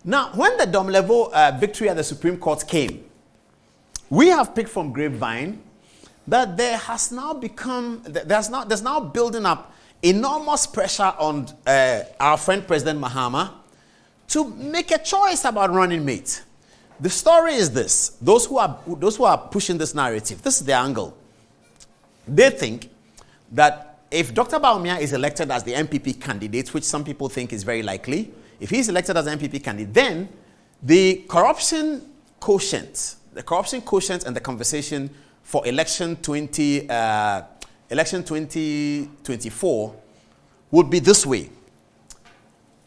Now, when the Domlevo victory at the Supreme Court came, we have picked from Grapevine that there has now become, there's now building up enormous pressure on our friend President Mahama to make a choice about running mate. The story is this: those who are pushing this narrative, this is their angle. They think that if Dr. Bawumia is elected as the MPP candidate, which some people think is very likely, if he's elected as an MPP candidate, then the corruption quotient and the conversation for election 2024 would be this way.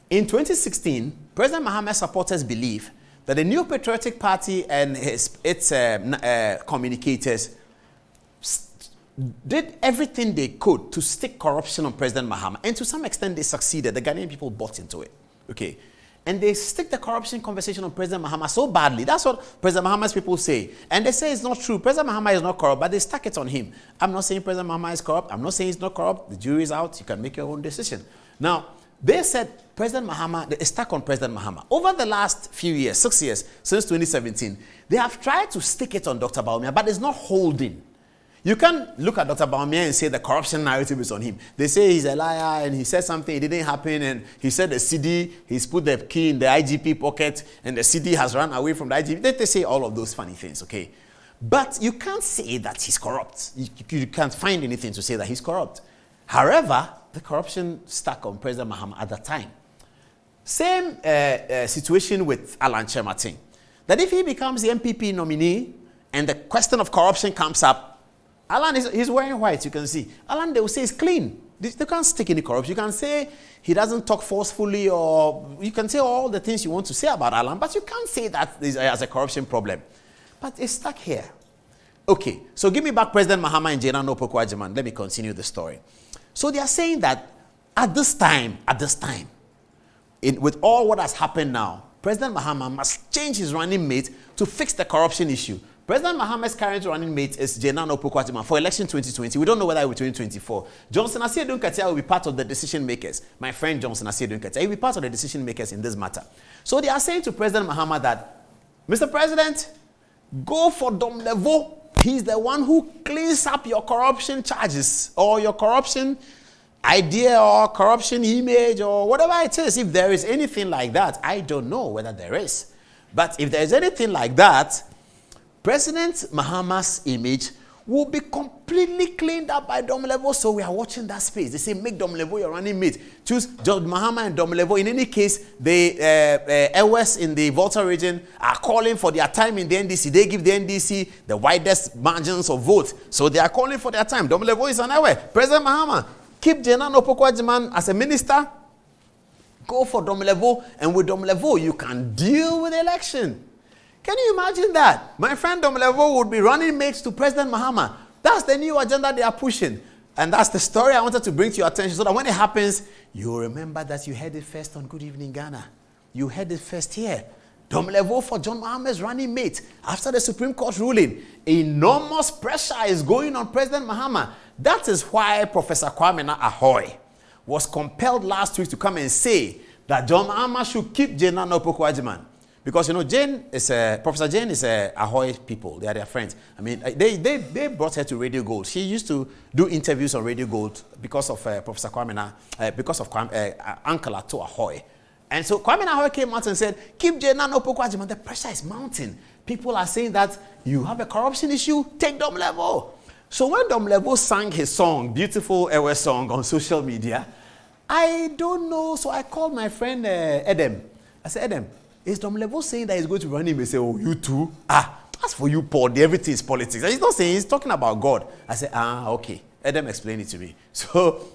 In 2016, President Mahama's supporters believe that the New Patriotic Party and its communicators did everything they could to stick corruption on President Mahama, and to some extent they succeeded. The Ghanaian people bought into it. Okay. And they stick the corruption conversation on President Mahama so badly. That's what President Mahama's people say. And they say it's not true. President Mahama is not corrupt, but they stuck it on him. I'm not saying President Mahama is corrupt. I'm not saying he's not corrupt. The jury is out. You can make your own decision. Now, they said President Mahama, they stuck on President Mahama. Over the last few years, 6 years, since 2017, they have tried to stick it on Dr. Bawumia, but it's not holding. You can't look at Dr. Bawumia and say the corruption narrative is on him. They say he's a liar and he said something, it didn't happen, and he said the CD, he's put the key in the IGP pocket and the CD has run away from the IGP. They say all of those funny things, okay? But you can't say that he's corrupt. You can't find anything to say that he's corrupt. However, the corruption stuck on President Mahama at that time. Same situation with Adom-Otchere Martin. That if he becomes the MPP nominee and the question of corruption comes up, Alan he's wearing white, you can see. Alan, they will say it's clean. They can't stick any corruption. You can say he doesn't talk forcefully, or you can say all the things you want to say about Alan, but you can't say that as a corruption problem. But it's stuck here. Okay, so give me back President Mahama and Jenano Opoku-Agyeman. Let me continue the story. So they are saying that at this time, with all what has happened now, President Mahama must change his running mate to fix the corruption issue. President Mahama's current running mate is Jenano Opoku-Agyeman for election 2020. We don't know whether it will be 2024. Johnson Asiedu Nketia will be part of the decision makers. My friend Johnson Asiedu Nketia, he will be part of the decision makers in this matter. So they are saying to President Mahama that, Mr. President, go for Domlevo. He's the one who cleans up your corruption charges or your corruption idea or corruption image or whatever it is. If there is anything like that, I don't know whether there is. But if there is anything like that, President Mahama's image will be completely cleaned up by Domlevo. So we are watching that space. They say, make Domlevo your running mate. Choose John Mahama and Domlevo. In any case, the Ewes in the Volta region are calling for their time in the NDC. They give the NDC the widest margins of vote. So they are calling for their time. Domlevo is on our way. President Mahama, keep Jenano Opoku-Agyeman as a minister. Go for Domlevo. And with Domlevo, you can deal with the election. Can you imagine that? My friend Domlevo would be running mates to President Mahama. That's the new agenda they are pushing. And that's the story I wanted to bring to your attention so that when it happens, you remember that you heard it first on Good Evening Ghana. You heard it first here. Domlevo for John Mahama's running mate. After the Supreme Court ruling, enormous pressure is going on President Mahama. That is why Professor Kwame Ahoy was compelled last week to come and say that John Mahama should keep Jenano Opoku-Agyeman. Because, you know, Professor Jane is a Ahoy people. They are their friends. I mean, they brought her to Radio Gold. She used to do interviews on Radio Gold because of Professor Kwame, because of Uncle Ato Ahoy. And so Kwame Ahoy came out and said, keep Jenano Opoku-Agyeman. The pressure is mounting. People are saying that you have a corruption issue, take Domlevo. So when Domlevo sang his song, beautiful Ewe song on social media, I don't know. So I called my friend Edem. I said, Edem, is Domlevo saying that he's going to run him and say, oh, you too? As for you, Paul, everything is politics. And he's not saying, he's talking about God. I said, okay. Adam explained it to me. So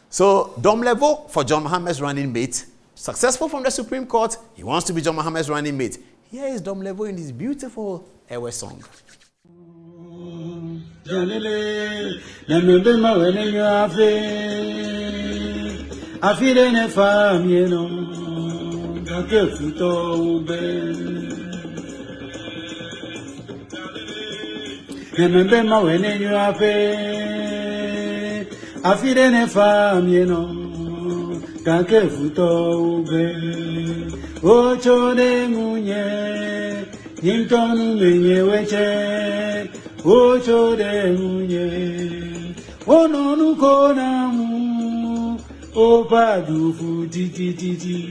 Domlevo for John Mahama's running mate, successful from the Supreme Court. He wants to be John Mahama's running mate. Here is Domlevo in his beautiful Ewe song. Ochode munye, yintonu menye weche. Ochode munye, ononu konamu, opadu fu titi.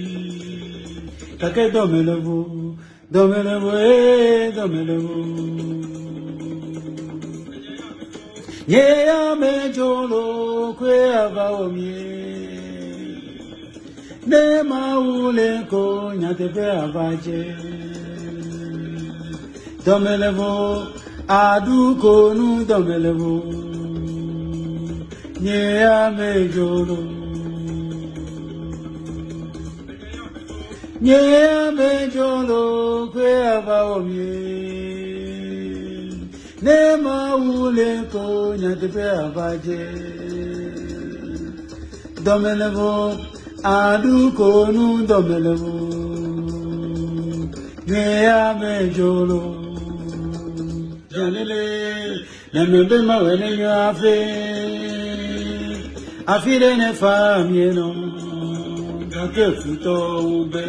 Take Domelevo, Domelevo, Domelevo. Yeah, me jolo kwe avaomie. Ne maule ko nyatepe avaje. Domelevo, adu konu Domelevo. Yeah, me jolo. Yeah, me jolo kwe avaomie. Ne maule ko nyatepe avaje. Domelevo, adu konu Domelevo. Yeah, me jolo. Janele, nembe mawene yo afe. Afire ne famieno, kake futo ube.